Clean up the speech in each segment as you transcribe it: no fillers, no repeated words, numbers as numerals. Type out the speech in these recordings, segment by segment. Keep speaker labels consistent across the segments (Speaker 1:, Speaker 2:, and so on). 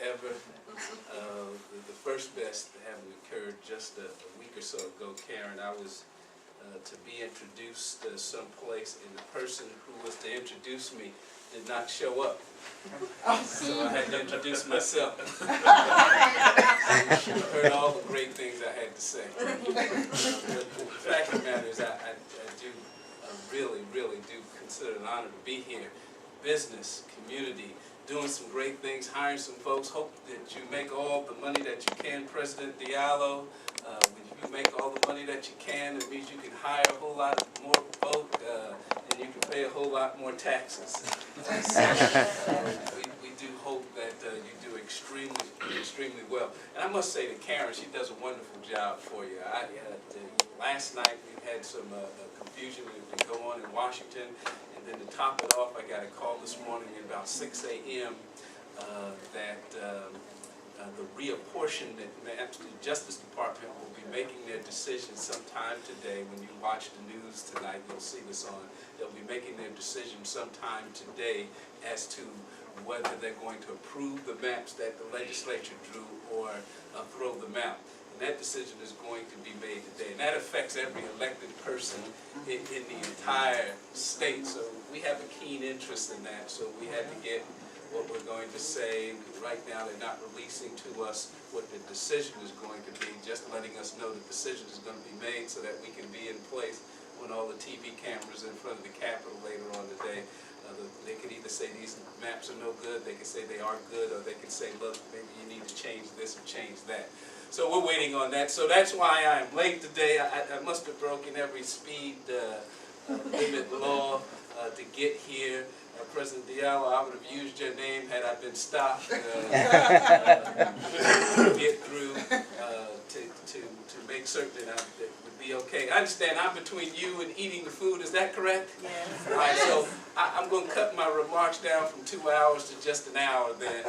Speaker 1: ever. The first best having occurred just a week or so ago, Karen. I was to be introduced someplace, and the person who was to introduce me did not show up. So I had to introduce myself. Heard all the great things I had to say. The fact of the matter is I do really do consider it an honor to be here. Business, community, doing some great things, hiring some folks. Hope that you make all the money that you can, President Diallo. When you make all the money that you can, it means you can hire a whole lot more folk, and you can pay a whole lot more taxes. So, we do hope that you do extremely well. And I must say to Karen, she does a wonderful job for you. Last night we had some confusion that can go on in Washington, and then to top it off, I got a call this morning at about 6 a.m. That the reapportionment, the Justice Department will be making their decision sometime today. When you watch the news tonight, you'll see this on. They'll be making their decision sometime today as to whether they're going to approve the maps that the legislature drew or throw them out. And that decision is going to be made today. And that affects every elected person in the entire state. So we have a keen interest in that. So we had to get what we're going to say. Right now they're not releasing to us what the decision is going to be, just letting us know the decision is going to be made so that we can be in place when all the TV cameras in front of the Capitol later on today. They can either say these maps are no good, they can say they are good, or they can say, look, maybe you need to change this or change that. So we're waiting on that. So that's why I'm late today. I must have broken every speed limit law to get here. President Diallo, I would have used your name had I been stopped to get through to make certain that it would be okay. I understand I'm between you and eating the food. Is that correct?
Speaker 2: Yes.
Speaker 1: All right, so I'm going to cut my remarks down from 2 hours to just an hour then,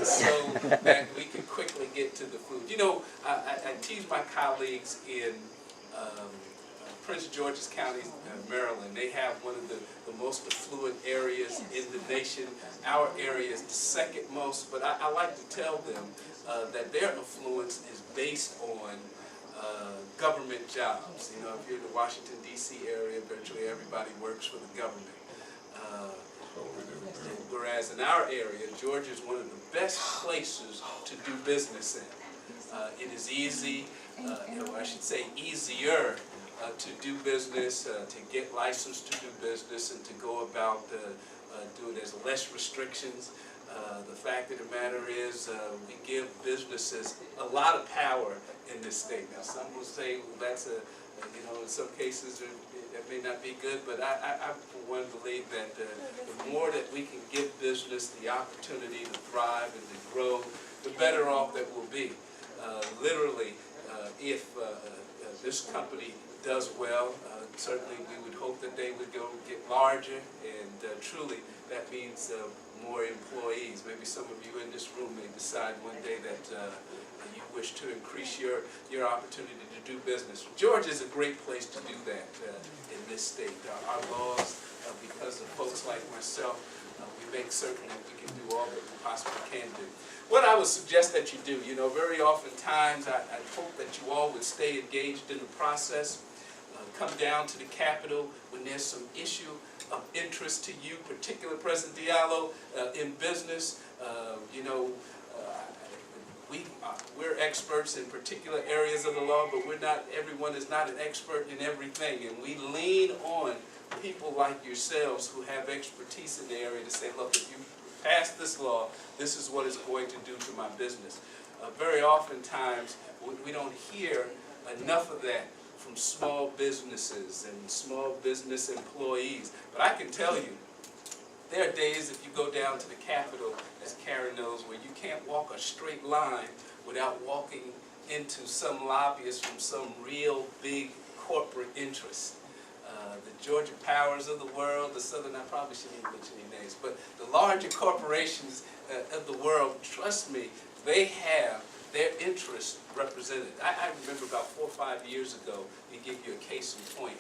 Speaker 1: so that we can quickly get to the food. You know, I tease my colleagues in Prince George's County, Maryland. They have one of the most affluent areas in the nation. Our area is the second most, but I like to tell them that their affluence is based on government jobs. You know, if you're in the Washington, D.C. area, virtually everybody works for the government. Whereas in our area, Georgia is one of the best places to do business in. It is easy, I should say easier, to do business, to get licensed to do business, and to go about doing. There's less restrictions. The fact of the matter is, we give businesses a lot of power in this state. Now, some will say, well, that's you know, in some cases that may not be good, but I for one believe that the more that we can give business the opportunity to thrive and to grow, the better off that we'll be. Literally, if this company does well, certainly we would hope that they would go get larger, and truly that means more employees. Maybe some of you in this room may decide one day that you wish to increase your opportunity to do business. Georgia is a great place to do that in this state. Our laws, because of folks like myself, we make certain that we can do all that we possibly can do. What I would suggest that you do, you know, very oftentimes I hope that you all would stay engaged in the process. Come down to the Capitol when there's some issue of interest to you, particularly President Diallo, in business. You know, we're experts in particular areas of the law, but everyone is not an expert in everything. And we lean on people like yourselves who have expertise in the area to say, look, if you pass this law, this is what it's going to do to my business. Very oftentimes, we don't hear enough of that from small businesses and small business employees. But I can tell you, there are days if you go down to the Capitol, as Karen knows, where you can't walk a straight line without walking into some lobbyist from some real big corporate interest. The Georgia Powers of the world, the Southern, I probably shouldn't even mention any names, but the larger corporations of the world, trust me, they have their interests represented. I remember about 4 or 5 years ago, to give you a case in point,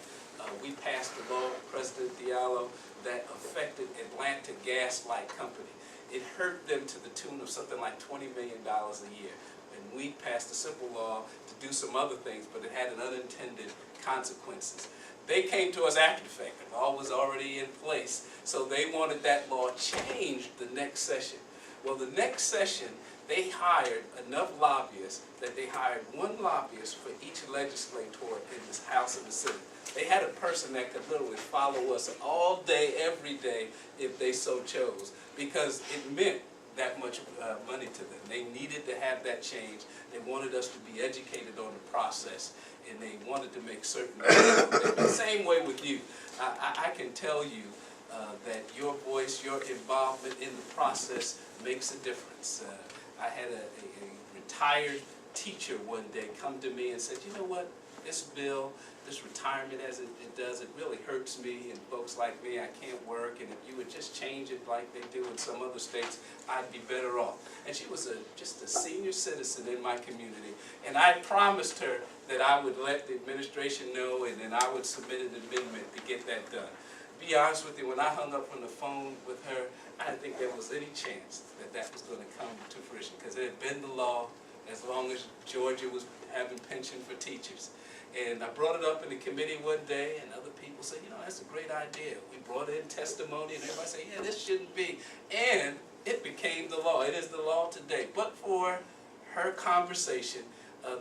Speaker 1: we passed a law, President Diallo, that affected Atlanta Gas Light Company. it hurt them to the tune of something like $20 million a year. And we passed a simple law to do some other things, but it had an unintended consequences. They came to us after the fact. The law was already in place, so they wanted that law changed the next session. Well, the next session, they hired enough lobbyists that they hired one lobbyist for each legislator in this House and the Senate. They had a person that could literally follow us all day, every day, if they so chose, because it meant that much money to them. They needed to have that change. They wanted us to be educated on the process, and they wanted to make certain. The same way with you. I can tell you that your voice, your involvement in the process makes a difference. I had a retired teacher one day come to me and said, you know what, this bill, this retirement as it does, it really hurts me and folks like me. I can't work, and if you would just change it like they do in some other states, I'd be better off. And she was just a senior citizen in my community, and I promised her that I would let the administration know, and then I would submit an amendment to get that done. Be honest with you, when I hung up on the phone with her, I didn't think there was any chance that that was going to come to fruition, because it had been the law as long as Georgia was having pension for teachers. And I brought it up in the committee one day, and other people said, you know, that's a great idea. We brought in testimony, and everybody said, yeah, this shouldn't be. And it became the law. It is the law today. But for her conversation,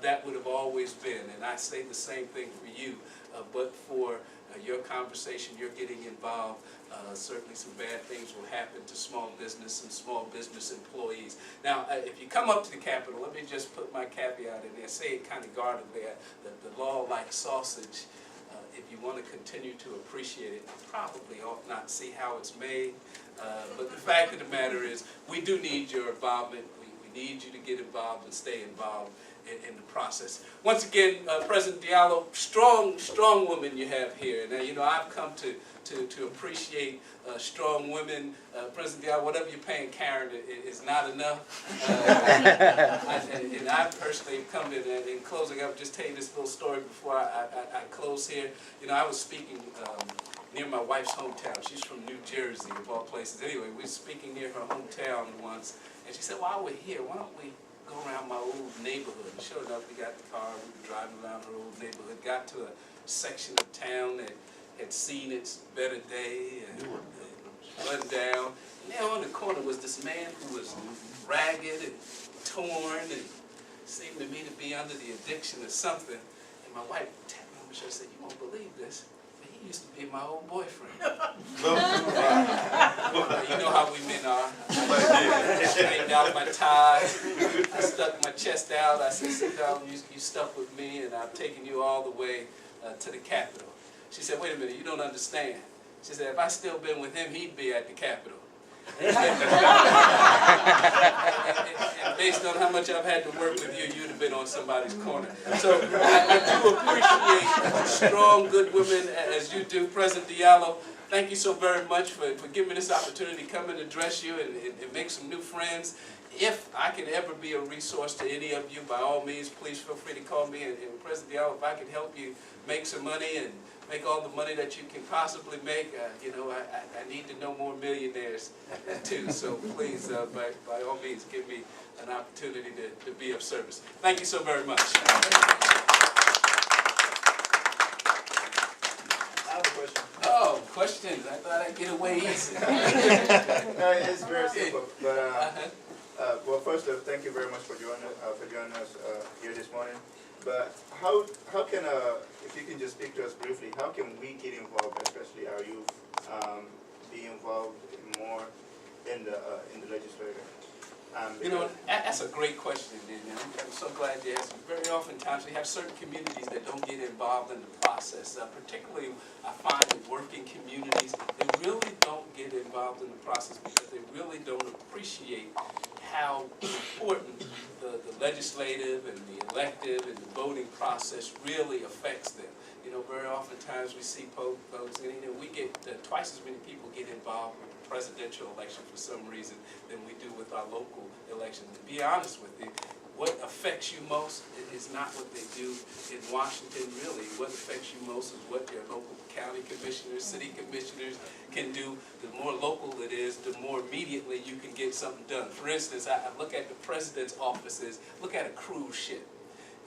Speaker 1: that would have always been. And I say the same thing for you. But for your conversation, you're getting involved, certainly some bad things will happen to small business and small business employees. Now, if you come up to the Capitol, let me just put my caveat in there, say it kind of guardedly, that the law, like sausage, if you want to continue to appreciate it, you probably ought not see how it's made. But the fact of the matter is, we do need your involvement. We need you to get involved and stay involved in the process. Once again, President Diallo, strong woman you have here. Now, you know, I've come to appreciate strong women. President Diallo, whatever you're paying Karen is not enough. And I personally have come in closing, I would just tell you this little story before I close here. You know, I was speaking near my wife's hometown. She's from New Jersey, of all places. Anyway, we were speaking near her hometown once, and she said, while we're here, why don't we go around my old neighborhood? And sure enough, we got the car, we were driving around her old neighborhood, got to a section of town that had seen its better day and run down. And there on the corner was this man who was ragged and torn and seemed to me to be under the addiction of something. And my wife tapped me on the shoulder and said, you won't believe this, but he used to be my old boyfriend. You know how we men are. I straightened out my tie, I stuck my chest out, I said, sit down, you stuck with me, and I've taken you all the way to the Capitol. She said, wait a minute, you don't understand. She said, if I still been with him, he'd be at the Capitol. And based on how much I've had to work with you, you'd have been on somebody's corner. So I do appreciate strong, good women as you do. President Diallo, thank you so very much for giving me this opportunity to come and address you and make some new friends. If I can ever be a resource to any of you, by all means, please feel free to call me. And President Diallo, if I can help you make some money and make all the money that you can possibly make, you know, I need to know more millionaires too. So please, by all means, give me an opportunity to be of service. Thank you so very much.
Speaker 2: I have a question.
Speaker 1: Oh, questions. I thought I'd get away easy.
Speaker 2: No, it's very simple. But well, first, thank you very much for joining us here this morning. But how can if you can just speak to us briefly, how can we get involved, especially our youth, be involved more in the legislature?
Speaker 1: You know, that's a great question, and I'm so glad you asked. Very oftentimes we have certain communities that don't get involved in the process. Particularly, I find in working communities, they really don't get involved in the process because they really don't appreciate how important the legislative and the elective and the voting process really affects them. You know, very oftentimes we see folks, and you know, we get twice as many people get involved with the presidential election for some reason than we do with our local election. To be honest with you, what affects you most is not what they do in Washington, really. What affects you most is what your local county commissioners, city commissioners can do. The more local it is, the more immediately you can get something done. For instance, I look at the president's offices, look at a cruise ship,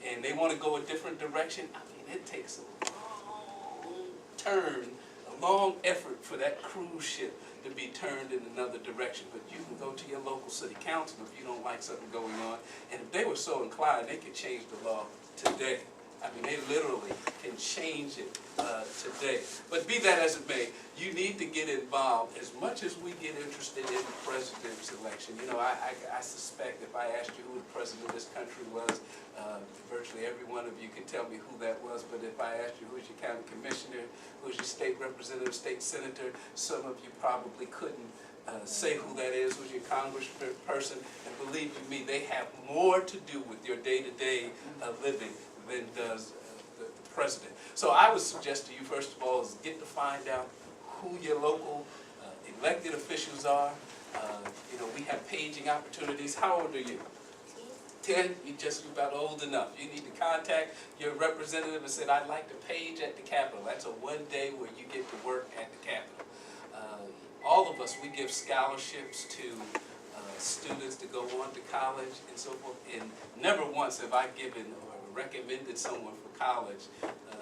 Speaker 1: and they want to go a different direction. I mean, it takes a long turn, a long effort for that cruise ship to be turned in another direction. But you can go to your local city council if you don't like something going on, and if they were so inclined, they could change the law today. I mean, they literally can change it today. But be that as it may, you need to get involved as much as we get interested in the president's election. You know, I suspect if I asked you who the president of this country was, virtually every one of you could tell me who that was. But if I asked you who's your county commissioner, who's your state representative, state senator, some of you probably couldn't say who that is, who's your congressperson. And believe you me, they have more to do with your day-to-day living than does the president. So I would suggest to you, first of all, is get to find out who your local elected officials are. You know, we have paging opportunities. How old are you? 10? You're just about old enough. You need to contact your representative and say, I'd like to page at the Capitol. That's a one day where you get to work at the Capitol. All of us, we give scholarships to students to go on to college and so forth. And never once have I given or recommended someone for college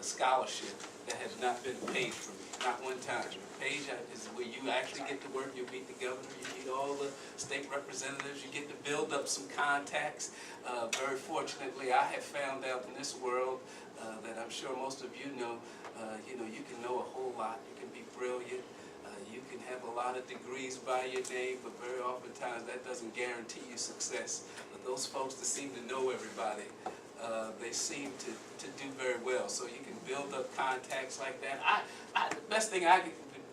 Speaker 1: scholarship that has not been paid for me. Not one time. Page is where you actually get to work. You meet the governor, you meet all the state representatives, you get to build up some contacts. Very fortunately, I have found out in this world that I'm sure most of you know, you can know a whole lot. You can be brilliant. You can have a lot of degrees by your name, but very oftentimes that doesn't guarantee you success. But those folks that seem to know everybody, they seem to do very well. So you can build up contacts like that. The best thing I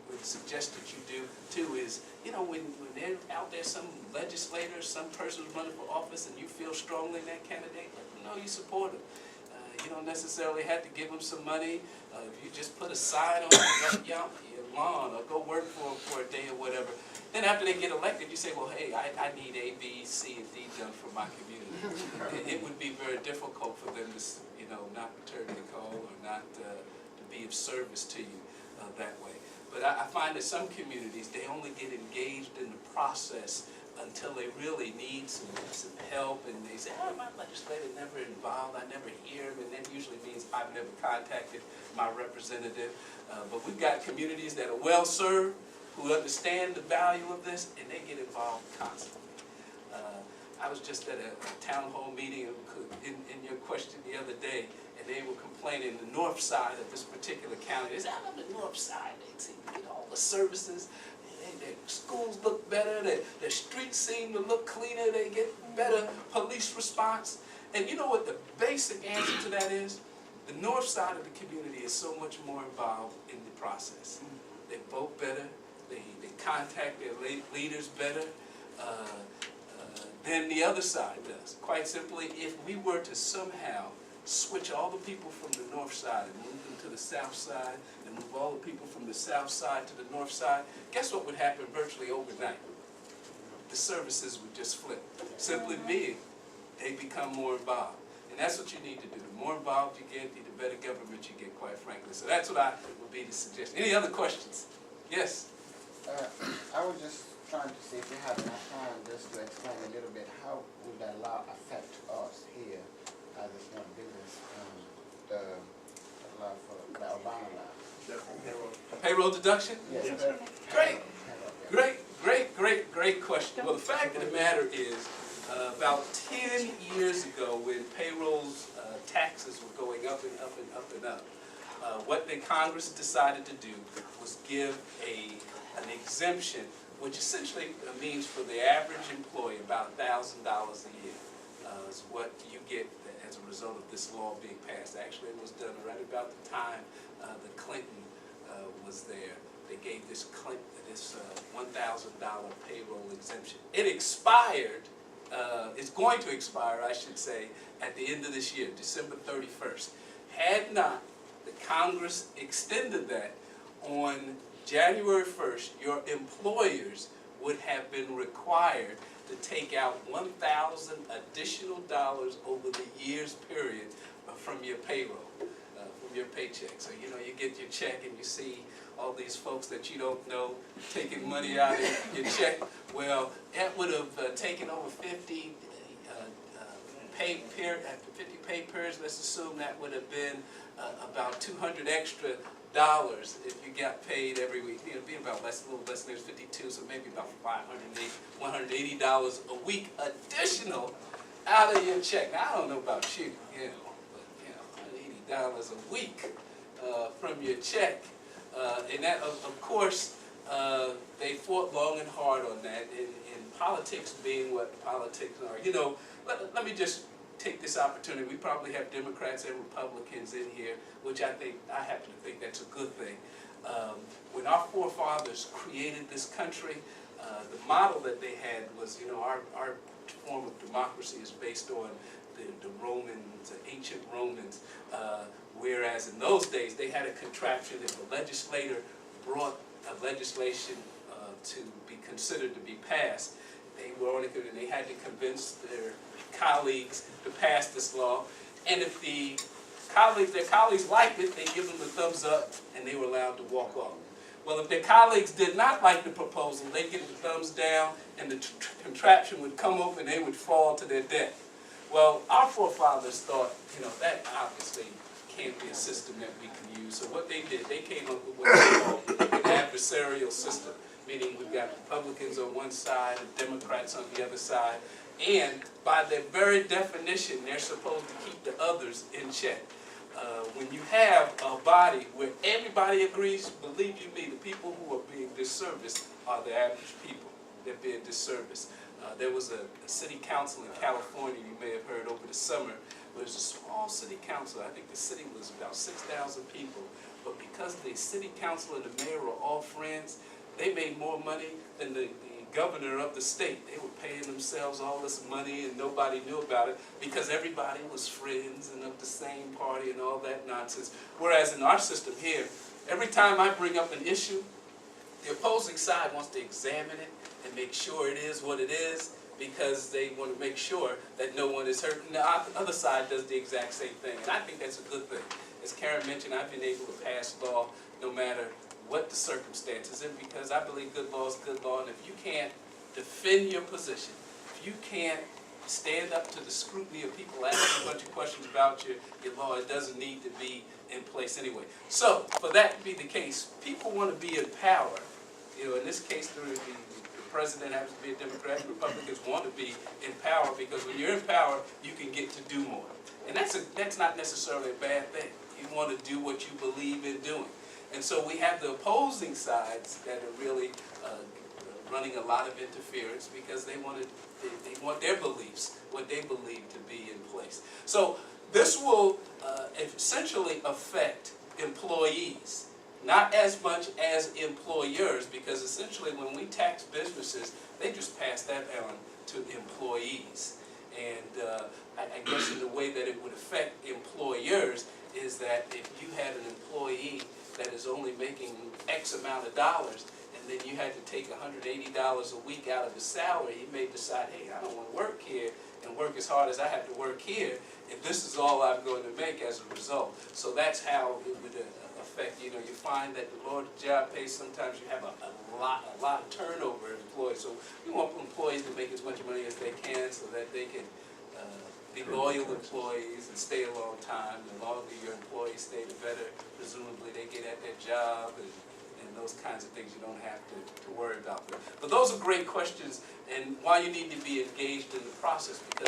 Speaker 1: would suggest that you do too is, you know, when they're out there, some legislator, some person who's running for office, and you feel strongly in that candidate, let them know you support them. You don't necessarily have to give them some money. If you just put a sign on your lawn or go work for a day or whatever, then after they get elected, you say, well, hey, I need A, B, C, and D done for my community. It would be very difficult for them to, you know, not return the call or not to be of service to you that way. But I find that some communities, they only get engaged in the process until they really need some help, and they say, oh, my legislator never involved, I never hear him, and that usually means I've never contacted my representative. But we've got communities that are well served, who understand the value of this, and they get involved constantly. I was just at a town hall meeting in your question the other day, and they were complaining the north side of this particular county. They said, I'm on the north side, they seem to get all the services, their schools look better, their streets seem to look cleaner, they get better police response. And you know what the basic answer to that is? The north side of the community is so much more involved in the process. They vote better, they contact their leaders better than the other side does. Quite simply, if we were to somehow switch all the people from the north side and move them to the south side, and move all the people from the south side to the north side, guess what would happen virtually overnight? The services would just flip. Simply being, they become more involved. And that's what you need to do. The more involved you get, the better government you get, quite frankly. So that's what I would be the suggestion. Any other questions? Yes?
Speaker 3: I was just trying to see if you have enough time just to explain a little bit how would that law affect us here as a small business, the law for the Obama law.
Speaker 1: Payroll deduction?
Speaker 3: Yes.
Speaker 1: Great question. Well, the fact of the matter is, about 10 years ago, when payrolls taxes were going up and up and up and up, what the Congress decided to do was give an exemption, which essentially means for the average employee about $1,000 a year is what you get as a result of this law being passed. Actually, it was done right about the time that Clinton was there. They gave this $1,000 payroll exemption. It expired. It's going to expire, I should say, at the end of this year, December 31st. Had not the Congress extended that on January 1st, your employers would have been required to take out $1,000 additional over the year's period from your payroll, from your paycheck. So, you know, you get your check and you see all these folks that you don't know taking money out of your check. Well, that would have taken over 50 pay periods. Let's assume that would have been about $200 extra if you got paid every week. It'd be about a little less than 52, so maybe about $180 a week additional out of your check. Now, I don't know about you, you know, but $180 a week from your check, and that, of course, they fought long and hard on that. And politics being what politics are, you know. Let me just take this opportunity. We probably have Democrats and Republicans in here, which I happen to think that's a good thing. When our forefathers created this country, the model that they had was, you know, our form of democracy is based on the Romans, the ancient Romans, whereas in those days they had a contraption. If a legislator brought a legislation to be considered to be passed, they had to convince their colleagues to pass this law, and if their colleagues liked it, they give them the thumbs up, and they were allowed to walk off. Well, if their colleagues did not like the proposal, they'd get the thumbs down, and the contraption would come up, and they would fall to their death. Well, our forefathers thought, you know, that obviously can't be a system that we can use. So what they did, they came up with what they call an adversarial system, meaning we've got Republicans on one side and Democrats on the other side. And by their very definition, they're supposed to keep the others in check. When you have a body where everybody agrees, believe you me, the people who are being disserviced are the average people. They're being disserviced. There was a city council in California, you may have heard over the summer, where it was a small city council. I think the city was about 6,000 people. But because the city council and the mayor were all friends, they made more money than the governor of the state. They were paying themselves all this money and nobody knew about it because everybody was friends and of the same party and all that nonsense. Whereas in our system here, every time I bring up an issue, the opposing side wants to examine it and make sure it is what it is because they want to make sure that no one is hurt. And the other side does the exact same thing. And I think that's a good thing. As Karen mentioned, I've been able to pass law no matter what the circumstances is, because I believe good law is good law, and if you can't defend your position, if you can't stand up to the scrutiny of people asking a bunch of questions about your law, it doesn't need to be in place anyway. So, for that to be the case, people want to be in power. You know, in this case, the president happens to be a Democrat, Republicans want to be in power, because when you're in power, you can get to do more. And that's not necessarily a bad thing. You want to do what you believe in doing. And so we have the opposing sides that are really running a lot of interference because they want their beliefs, what they believe to be in place. So this will essentially affect employees, not as much as employers, because essentially when we tax businesses, they just pass that on to employees. And I guess in the way that it would affect employers is that if you had an employee that is only making X amount of dollars, and then you had to take $180 a week out of his salary, he may decide, hey, I don't want to work here and work as hard as I have to work here, and this is all I'm going to make as a result. So that's how it would affect, you know, you find that the lower the job pays, sometimes you have a lot of turnover in employees. So we want employees to make as much money as they can so that they can be loyal employees and stay a long time. The longer your employees stay, the better, presumably, they get at their job and those kinds of things you don't have to worry about. But those are great questions, and why you need to be engaged in the process, because